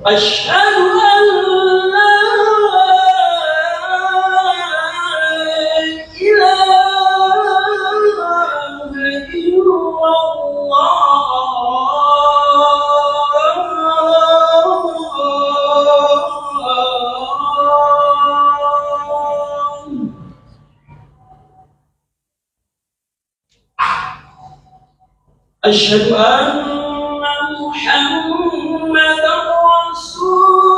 أشهد أن لا إله إلا الله أشهد أن محمدا رسول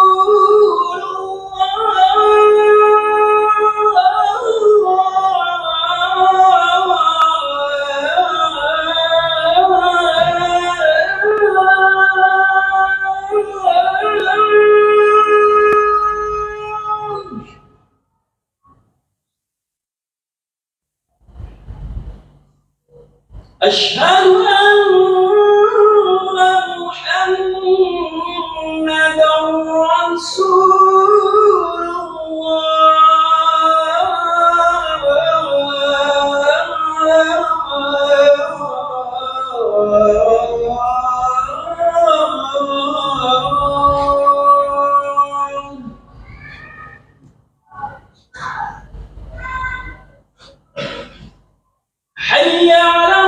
أشهد أن محمدا رسول حي على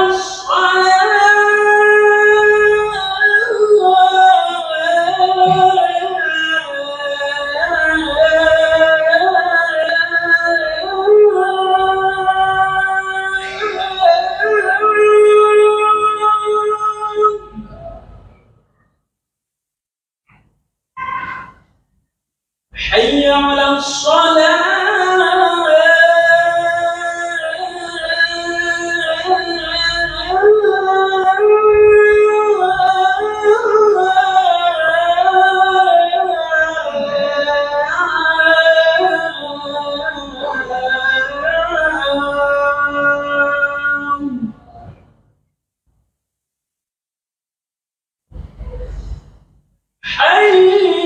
حي على الصلاة حي على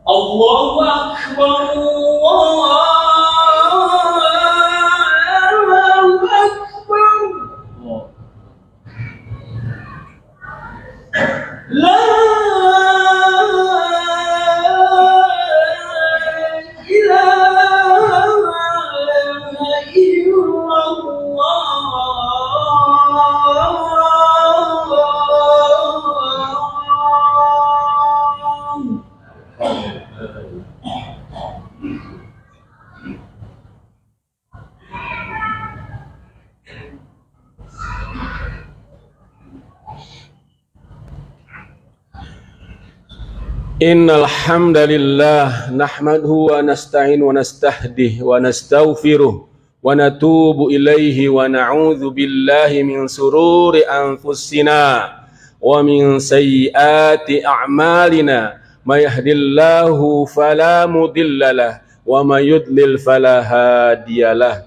الله أكبر الله أكبر لا إله إلا Innal hamdalillah nahmaduhu wa nasta'in wa nastahdih wa nastaghfiruh wa natubu ilaihi wa na'udzu billahi min sururi anfusina wa min sayyiati a'malina may yahdihillahu fala mudhillalah wa may yudlil fala hadiyalah.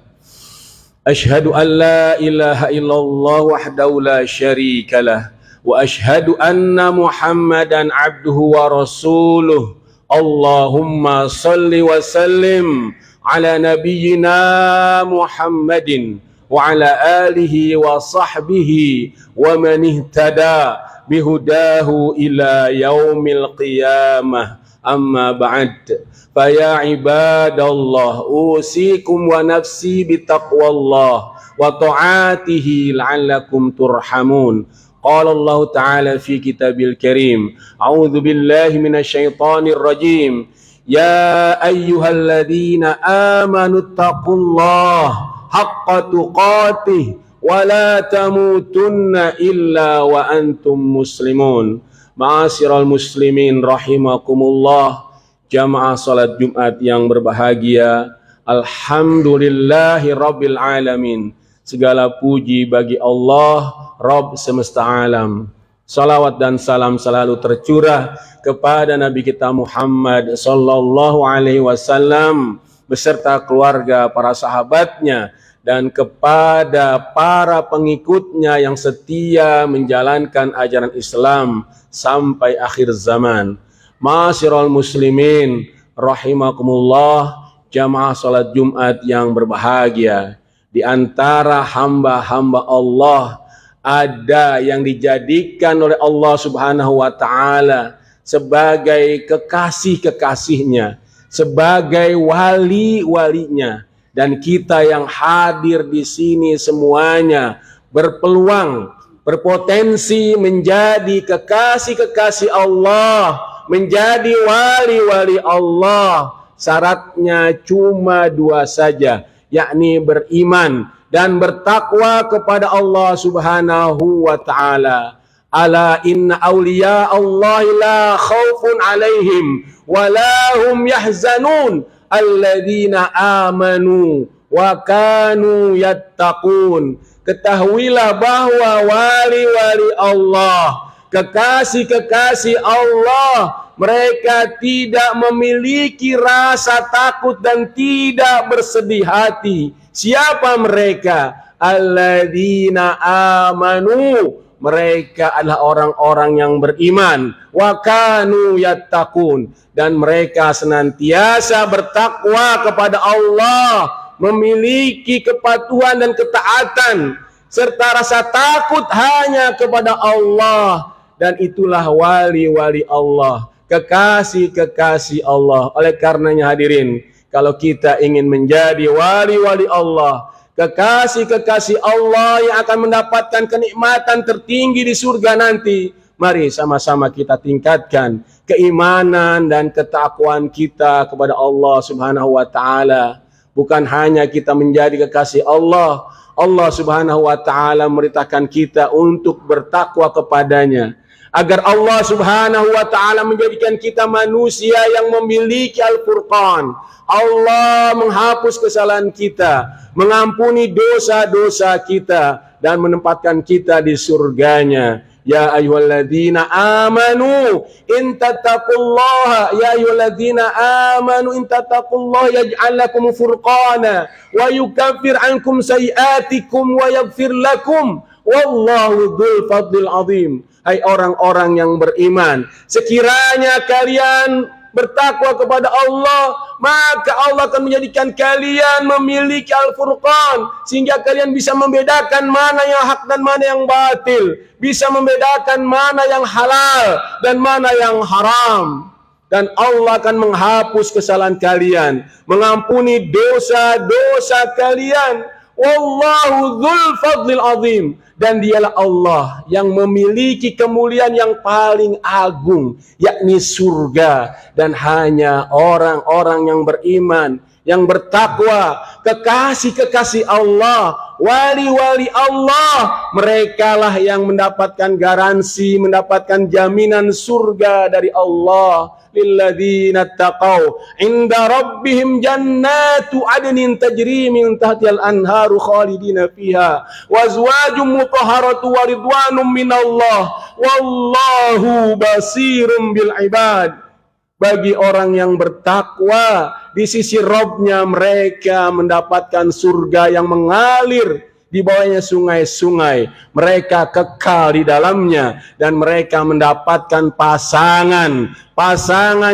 Ashhadu an la ilaha illallah wahdahu la syarikalah wa ashhadu anna Muhammadan abduhu wa rasuluh. Allahumma salli wa sallim ala nabiyyina Muhammadin wa ala alihi wa sahbihi wa man ihtada bihudahu ila yaumil qiyamah. Amma ba'd. Faya ibadallah usikum wa nafsi bitaqwallah wa ta'atihi la'allakum turhamun. Qala Allah Ta'ala fi kitabil karim, a'udzu billahi minasyaitonir rajim. Ya ayyuhalladzina amanu taqullaha haqqa tuqatih wa la tamutunna illa wa antum muslimun. Ma'asyiral muslimin rahimakumullah, jamaah salat Jumat yang berbahagia. Alhamdulillahi rabbil alamin. Segala puji bagi Allah, Rabb semesta alam. Salawat dan salam selalu tercurah kepada Nabi kita Muhammad sallallahu alaihi wasallam beserta keluarga, para sahabatnya, dan kepada para pengikutnya yang setia menjalankan ajaran Islam sampai akhir zaman. Ma'asyiral muslimin rahimakumullah, jamaah salat Jumat yang berbahagia. Di antara hamba-hamba Allah ada yang dijadikan oleh Allah Subhanahu wa taala sebagai kekasih-kekasihnya, sebagai wali-walinya. Dan kita yang hadir di sini semuanya berpeluang, berpotensi menjadi kekasih-kekasih Allah, menjadi wali-wali Allah. Syaratnya cuma dua saja, yakni beriman dan bertakwa kepada Allah Subhanahu wa taala. Ala inna awliya Allah la khaufun alaihim wa la hum yahzanun alladzina amanu wa kanu yattaqun. Ketahuilah bahwa wali-wali Allah, kekasih-kekasih Allah, mereka tidak memiliki rasa takut dan tidak bersedih hati. Siapa mereka? Alladzina amanu, mereka adalah orang-orang yang beriman. Wa kanu yattaqun, dan mereka senantiasa bertakwa kepada Allah, memiliki kepatuhan dan ketaatan serta rasa takut hanya kepada Allah. Dan itulah wali-wali Allah, kekasih-kekasih Allah. Oleh karenanya hadirin, kalau kita ingin menjadi wali-wali Allah, kekasih-kekasih Allah yang akan mendapatkan kenikmatan tertinggi di surga nanti, mari sama-sama kita tingkatkan keimanan dan ketakwaan kita kepada Allah Subhanahu wa taala. Bukan hanya kita menjadi kekasih Allah, Allah Subhanahu wa taala memerintahkan kita untuk bertakwa kepadanya, agar Allah Subhanahu wa taala menjadikan kita manusia yang memiliki Al-Furqan. Allah menghapus kesalahan kita, mengampuni dosa-dosa kita, dan menempatkan kita di surganya. Ya ayyuhalladzina amanu in tattaqullaha, ya ayyuhalladzina amanu in tattaqullaha yaj'al lakum furqana wa yukaffir ankum sayiatikum wa yaghfir lakum wallahu dzul fadlil azim. Hai orang-orang yang beriman, sekiranya kalian bertakwa kepada Allah, maka Allah akan menjadikan kalian memiliki Al-Furqan, sehingga kalian bisa membedakan mana yang hak dan mana yang batil, bisa membedakan mana yang halal dan mana yang haram. Dan Allah akan menghapus kesalahan kalian, mengampuni dosa-dosa kalian. Wallahu dzul fadlil azim, dan dialah Allah yang memiliki kemuliaan yang paling agung, yakni surga. Dan hanya orang-orang yang beriman, yang bertakwa, kekasih-kekasih Allah, wali-wali Allah, merekalah yang mendapatkan garansi, mendapatkan jaminan surga dari Allah. Lilladzina taqaw inda rabbihim jannatu adnin tajri min tahtihal anharu khalidina fiha wa azwajum mutahharatu wa ridwanum minallah wallahu basirum bil ibad. Bagi orang yang bertakwa di sisi Rabb-nya, mereka mendapatkan surga yang mengalir di bawahnya sungai-sungai, mereka kekal di dalamnya, dan mereka mendapatkan pasangan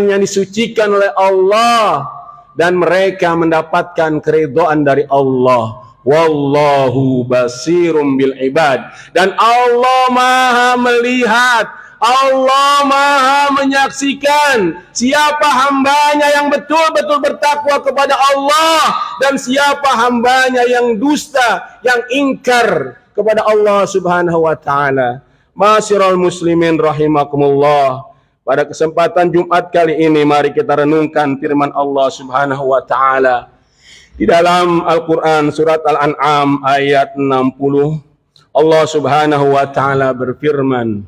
yang disucikan oleh Allah, dan mereka mendapatkan keridhaan dari Allah. Wallahu basirum bil ibad, dan Allah Maha melihat, Allah Maha menyaksikan siapa hambanya yang betul-betul bertakwa kepada Allah dan siapa hambanya yang dusta, yang ingkar kepada Allah Subhanahu wa taala. Ma'asyiral muslimin rahimakumullah. Pada kesempatan Jumat kali ini, mari kita renungkan firman Allah Subhanahu wa taala. Di dalam Al-Quran surat Al-An'am ayat 60, Allah Subhanahu wa taala berfirman,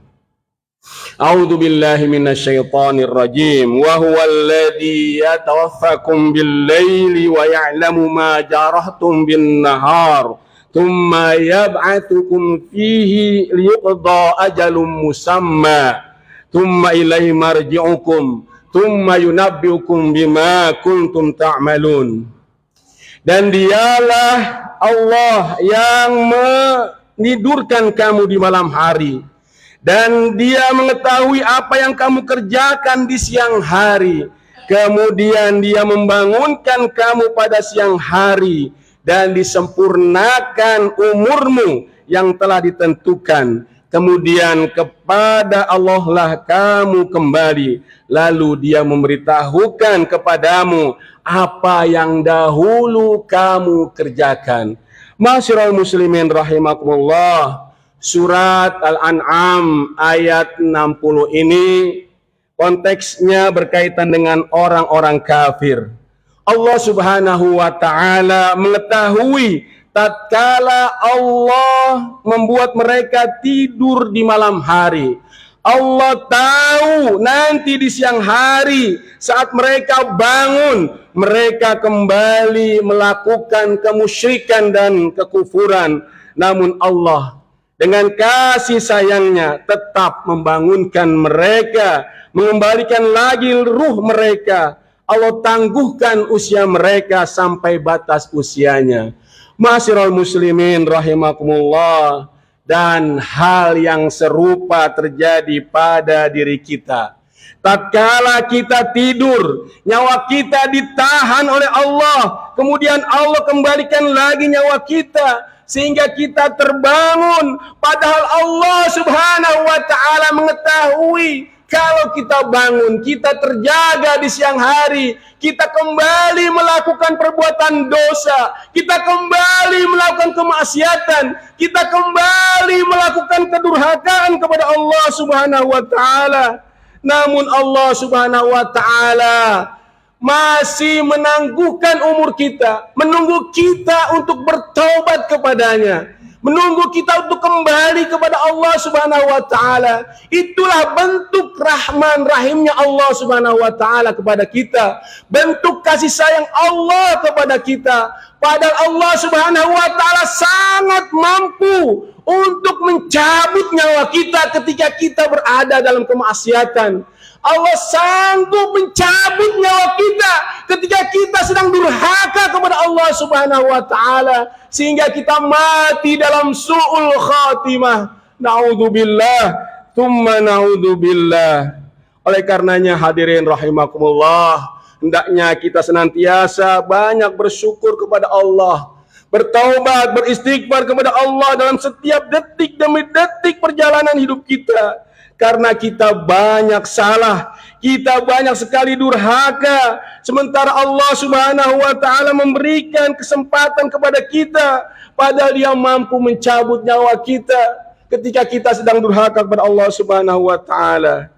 A'udzu billahi minasyaitonir rajim, wa huwal ladzi yatawaffakum bil laili wa ya'lamu ma jarahtum bin nahar, thumma yab'atsukum fihi liyuqda ajalun musamma, thumma ilaihi marji'ukum, thumma yunabbi'ukum bima kuntum ta'malun. Dan dialah Allah yang menidurkan kamu di malam hari, dan dia mengetahui apa yang kamu kerjakan di siang hari. Kemudian dia membangunkan kamu pada siang hari dan disempurnakan umurmu yang telah ditentukan. Kemudian kepada Allah lah kamu kembali. Lalu dia memberitahukan kepadamu apa yang dahulu kamu kerjakan. Ma'asyiral muslimin rahimakumullah, surat Al-An'am ayat 60 ini konteksnya berkaitan dengan orang-orang kafir. Allah Subhanahu wa taala mengetahui tatkala Allah membuat mereka tidur di malam hari. Allah tahu nanti di siang hari saat mereka bangun, mereka kembali melakukan kemusyrikan dan kekufuran. Namun Allah dengan kasih sayangnya tetap membangunkan mereka, mengembalikan lagi ruh mereka. Allah tangguhkan usia mereka sampai batas usianya. Ma'asyiral muslimin rahimakumullah, dan hal yang serupa terjadi pada diri kita. Tatkala kita tidur, nyawa kita ditahan oleh Allah, kemudian Allah kembalikan lagi nyawa kita sehingga kita terbangun, padahal Allah Subhanahu wa taala mengetahui kalau kita bangun, kita terjaga di siang hari, kita kembali melakukan perbuatan dosa, kita kembali melakukan kemaksiatan, kita kembali melakukan kedurhakaan kepada Allah Subhanahu wa taala. Namun Allah Subhanahu wa taala masih menangguhkan umur kita, menunggu kita untuk bertaubat kepadanya, menunggu kita untuk kembali kepada Allah Subhanahu wa taala. Itulah bentuk rahman rahimnya Allah Subhanahu wa taala kepada kita, bentuk kasih sayang Allah kepada kita. Padahal Allah Subhanahu wa taala sangat mampu untuk mencabut nyawa kita ketika kita berada dalam kemaksiatan. Allah sanggup mencabut nyawa kita ketika kita sedang durhaka kepada Allah Subhanahu wa taala sehingga kita mati dalam su'ul khatimah. Naudzubillah, tsumma naudzubillah. Oleh karenanya hadirin rahimakumullah, hendaknya kita senantiasa banyak bersyukur kepada Allah, bertaubat, beristighfar kepada Allah dalam setiap detik demi detik perjalanan hidup kita. Karena kita banyak salah, kita banyak sekali durhaka, sementara Allah Subhanahu wa taala memberikan kesempatan kepada kita, padahal Dia mampu mencabut nyawa kita ketika kita sedang durhaka kepada Allah Subhanahu wa taala.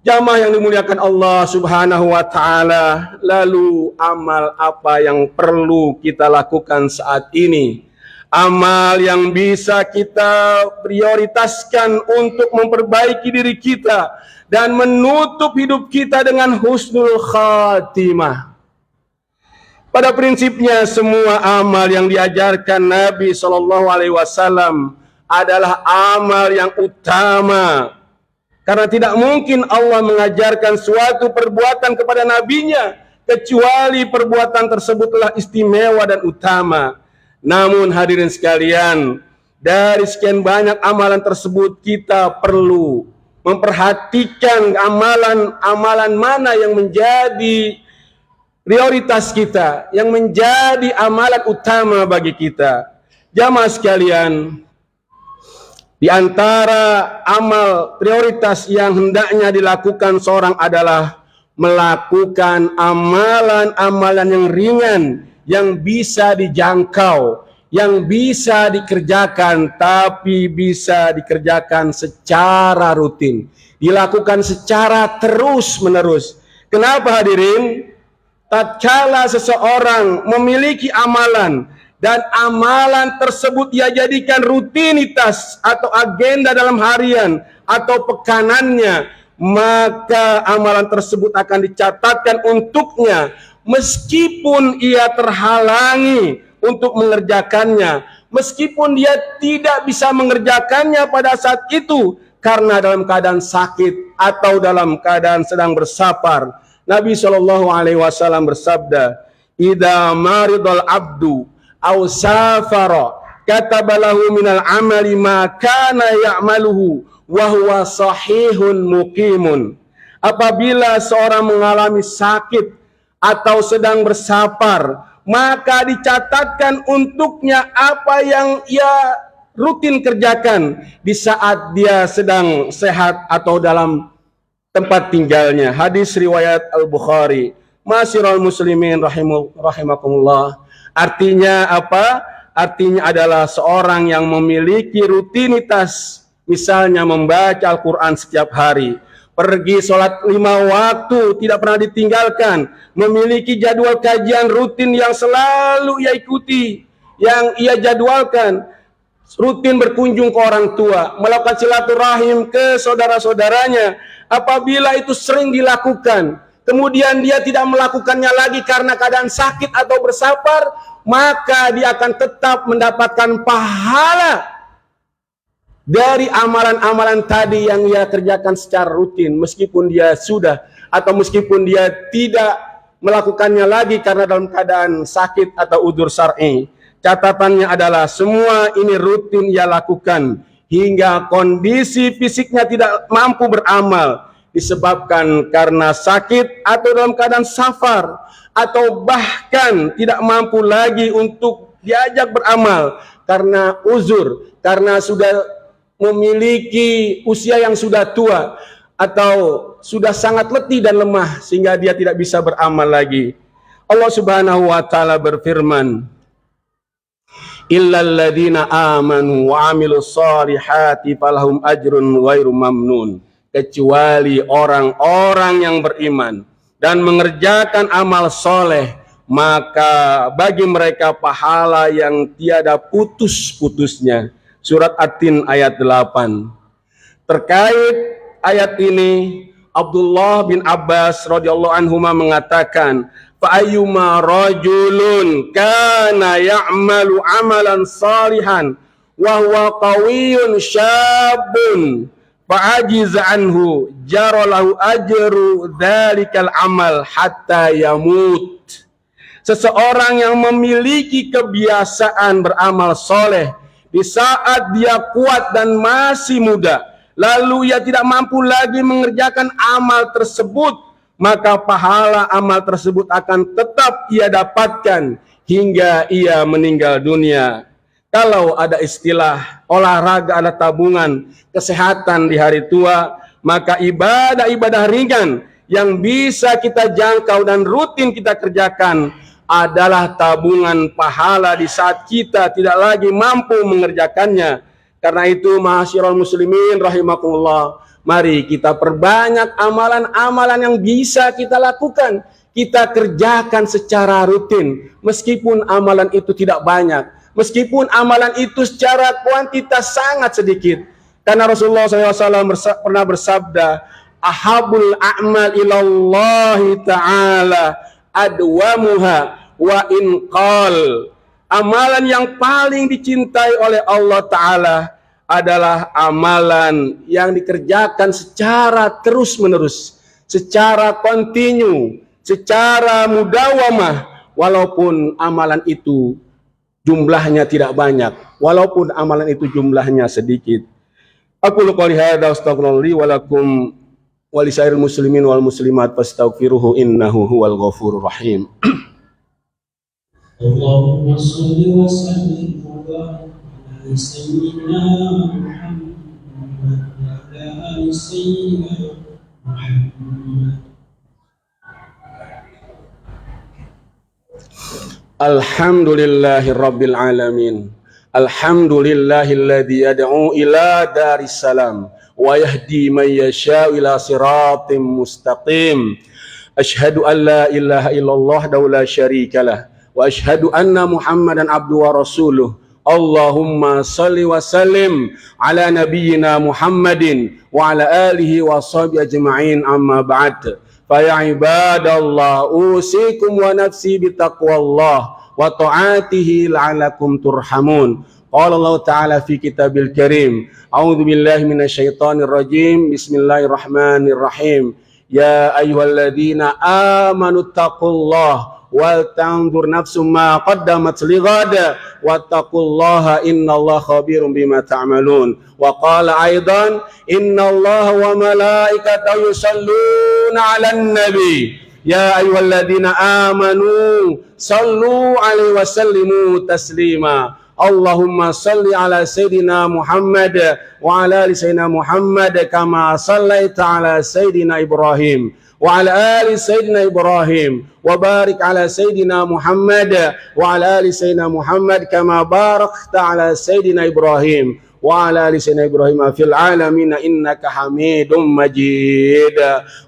Jamaah yang dimuliakan Allah Subhanahu wa taala, lalu amal apa yang perlu kita lakukan saat ini? Amal yang bisa kita prioritaskan untuk memperbaiki diri kita dan menutup hidup kita dengan husnul khatimah. Pada prinsipnya semua amal yang diajarkan Nabi SAW adalah amal yang utama. Karena tidak mungkin Allah mengajarkan suatu perbuatan kepada nabinya kecuali perbuatan tersebutlah istimewa dan utama. Namun hadirin sekalian, dari sekian banyak amalan tersebut kita perlu memperhatikan amalan-amalan mana yang menjadi prioritas kita, yang menjadi amalan utama bagi kita. Jamaah sekalian, di antara amal prioritas yang hendaknya dilakukan seorang adalah melakukan amalan-amalan yang ringan, yang bisa dijangkau, yang bisa dikerjakan, tapi bisa dikerjakan secara rutin, dilakukan secara terus-menerus. Kenapa hadirin? tatkala seseorang memiliki amalan dan amalan tersebut ia jadikan rutinitas atau agenda dalam harian atau pekanannya, maka amalan tersebut akan dicatatkan untuknya meskipun ia terhalangi untuk mengerjakannya, meskipun dia tidak bisa mengerjakannya pada saat itu karena dalam keadaan sakit atau dalam keadaan sedang bersafar. Nabi Shallallahu Alaihi Wasallam bersabda, "Idza maridul abdu aw safara katabalahu minal amali ma kana ya'maluhu wa huwa sahihun muqimun." Apabila seorang mengalami sakit atau sedang bersafar, maka dicatatkan untuknya apa yang ia rutin kerjakan di saat dia sedang sehat atau dalam tempat tinggalnya. Hadis riwayat Al-Bukhari. Masyiral muslimin rahimakumullah. Artinya apa? Artinya adalah seorang yang memiliki rutinitas, misalnya membaca Al-Quran setiap hari, pergi sholat 5 waktu tidak pernah ditinggalkan, memiliki jadwal kajian rutin yang selalu ia ikuti, yang ia jadwalkan, rutin berkunjung ke orang tua, melakukan silaturahim ke saudara-saudaranya. Apabila itu sering dilakukan, kemudian dia tidak melakukannya lagi karena keadaan sakit atau bersafar, maka dia akan tetap mendapatkan pahala dari amalan-amalan tadi yang ia kerjakan secara rutin, meskipun dia sudah atau meskipun dia tidak melakukannya lagi karena dalam keadaan sakit atau udzur syar'i. Catatannya adalah semua ini rutin ia lakukan hingga kondisi fisiknya tidak mampu beramal disebabkan karena sakit atau dalam keadaan safar, atau bahkan tidak mampu lagi untuk diajak beramal karena uzur, karena sudah memiliki usia yang sudah tua atau sudah sangat letih dan lemah sehingga dia tidak bisa beramal lagi. Allah Subhanahu wa taala berfirman, illal ladzina amanu wa amilus solihati falahum ajrun ghairu mamnun, kecuali orang-orang yang beriman dan mengerjakan amal soleh, maka bagi mereka pahala yang tiada putus-putusnya. Surat At-Tin ayat 8. Terkait ayat ini, Abdullah bin Abbas radhiyallahu anhuma mengatakan, fa ayyuma rajulun kana ya'malu amalan salihan wa huwa qawiyyun syabun fa'ajiz anhu jaralahu ajru dzalikal amal hatta yamut. Seseorang yang memiliki kebiasaan beramal soleh di saat dia kuat dan masih muda, lalu ia tidak mampu lagi mengerjakan amal tersebut, maka pahala amal tersebut akan tetap ia dapatkan hingga ia meninggal dunia. Kalau ada istilah olahraga ada tabungan kesehatan di hari tua, maka ibadah-ibadah ringan yang bisa kita jangkau dan rutin kita kerjakan adalah tabungan pahala di saat kita tidak lagi mampu mengerjakannya. Karena itu, ma'asyiral muslimin rahimakumullah, mari kita perbanyak amalan-amalan yang bisa kita lakukan, kita kerjakan secara rutin, meskipun amalan itu tidak banyak, meskipun amalan itu secara kuantitas sangat sedikit. Karena Rasulullah SAW pernah bersabda, ahabul a'mal ilallahi ta'ala adwamuha wa inqal. Amalan yang paling dicintai oleh Allah Ta'ala adalah amalan yang dikerjakan secara terus-menerus, secara kontinu, secara mudawamah, walaupun amalan itu jumlahnya tidak banyak, walaupun amalan itu jumlahnya sedikit. Aku qouli hadza astaghfirullah li wa lakum wa lisairil muslimin wal muslimat fastaghfiruhu innahu huwal ghafurur rahim. Allahumma shalli wa sallim wa barik ala sayyidina Muhammad wa ala ali sayyidina Muhammad. Alhamdulillahi rabbil alamin. Alhamdulillahilladzi yad'u ila daris salam wa yahdi man yasha'u ila siratim mustaqim. Asyhadu an la ilaha illallah la syarikalah wa asyhadu anna Muhammadan abduhu wa rasuluh. Allahumma salli wa sallim ala nabiyyina Muhammadin wa ala alihi wa sahbihi ajma'in, amma ba'd. Fa ya ibadallah, usikum wa nafsi bitaqwallah wa ta'atihi la'alakum turhamun. Qala Allah Ta'ala fi kitabil karim, a'udzu billahi minasy syaithanir rajim, bismillahirrahmanirrahim. Ya ayyuhalladzina amanu taqullaha wal tanzur nafsum ma qaddamat lighada wattaqullaha innallaha khabirum bima ta'malun. Wa qala aidan innallaha wa malaikatahu yusalluna 'alan nabi ya ayyuhalladzina amanu sallu 'alaihi wa sallimu taslima. Allahumma salli ala Sayyidina Muhammad wa ala ali Sayyidina Muhammad kama sallaita ala Sayyidina Ibrahim wa ala ali Sayyidina Ibrahim wa barik ala Sayyidina Muhammad wa ala ali Sayyidina Muhammad kama barakta ala Sayyidina Ibrahim wa ala ali Sayyidina Ibrahim fil alamin innaka Hamidum Majid.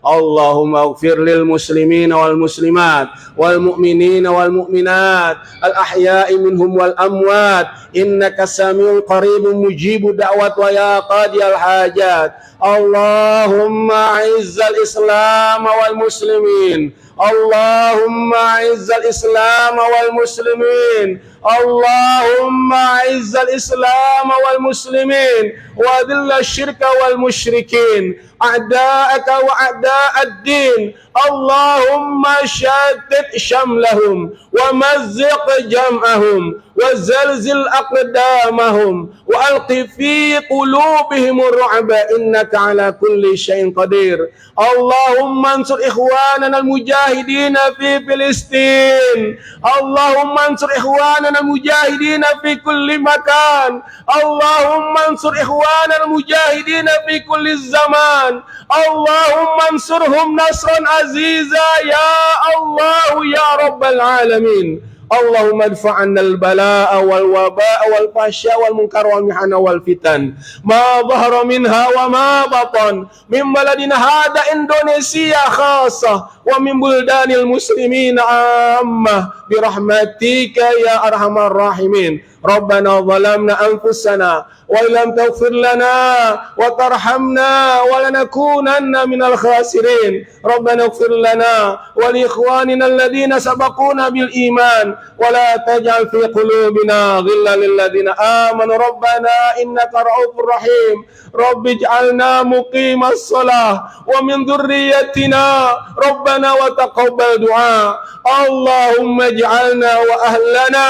Allahumma ighfir lil muslimina wal muslimat wal mu'minina wal mu'minat al ahya'i minhum wal amwat innaka samiul qaribun mujibu da'wat wa ya qadiyal hajat. Allahumma izzal islam wal muslimin, Allahumma izzal islam wal muslimin, Allahumma izzal islam wal muslimin wa dhilla syirka wal musyrikin a'da'aka wa a'da'ad din. Allahumma shatit syamlahum wa mazziq jam'ahum wa zalzil aqdamahum wa alqi fi qulubihim ar-ru'ba innaka ala kulli syai'in qadir. Allahumma ansur ikhwanana al-mujahidin fi Filistin, Allahumma ansur ikhwanana al-mujahidin fi kulli makan, Allahumma ansur ikhwanana al-mujahidin fi kulli zaman, Allahumma ansurhum nasran aziza ya Allah ya rabbal alamin. Allahumma adfa' 'anna al-balaa'a wal wabaa'a wal fahsya wal munkar wal mihana wal fitan ma dhahara minha wa ma batan min baladina hada Indonesia khassa wa min buldanil muslimin amma bi rahmatika ya arhamar rahimin. Rabbana zalamna anfusana wa illam taghfir lana wa tarhamna wa lanakunanna minal khasirin. Rabbana ighfir lana wa li ikhwanina alladhina sabaquna bil iman wa la taj'al fi qulubina ghillan lil ladzina amanu rabbana innaka ra'ufur rahim. Rabbi ij'alna muqimas shalah wa min dhurriyyatina rabbana wa taqabbal du'a. Allahumma ij'alna wa ahlana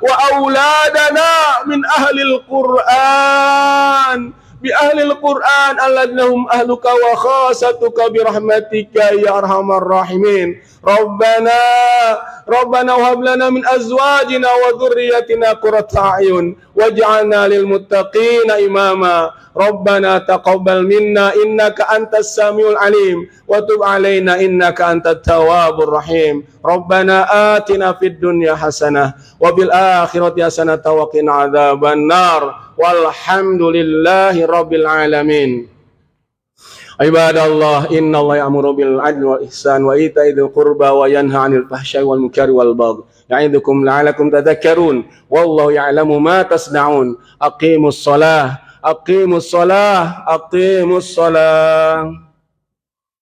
wa auladana min ahlil Qur'an bi ahlil Qur'an alladzina hum ahluka wa khasatuka bi rahmatika ya arhamar rahimin. Rabbana wahab lana min azwajina wa dhurriyyatina qurrata a'yun waj'alna lil muttaqina imama. Rabbana taqabbal minna innaka antas samiul alim wa tub alaina innaka antat tawwabur rahim. Rabbana atina fid dunya hasanah wa bil akhirati hasanah wa qina adzaban nar. Walhamdulillahi rabbil alamin. Ibadallah, innallaha ya'muru bil 'adli wal ihsan wa ita'i dzil qurba wa yanha 'anil fahsya'i wal munkari wal baghi ya'idzukum la'allakum tadhakkarun. Wallahu ya'lamu ma tasna'un. Aqimus shalah, aqimus shalah, aqimus shalah.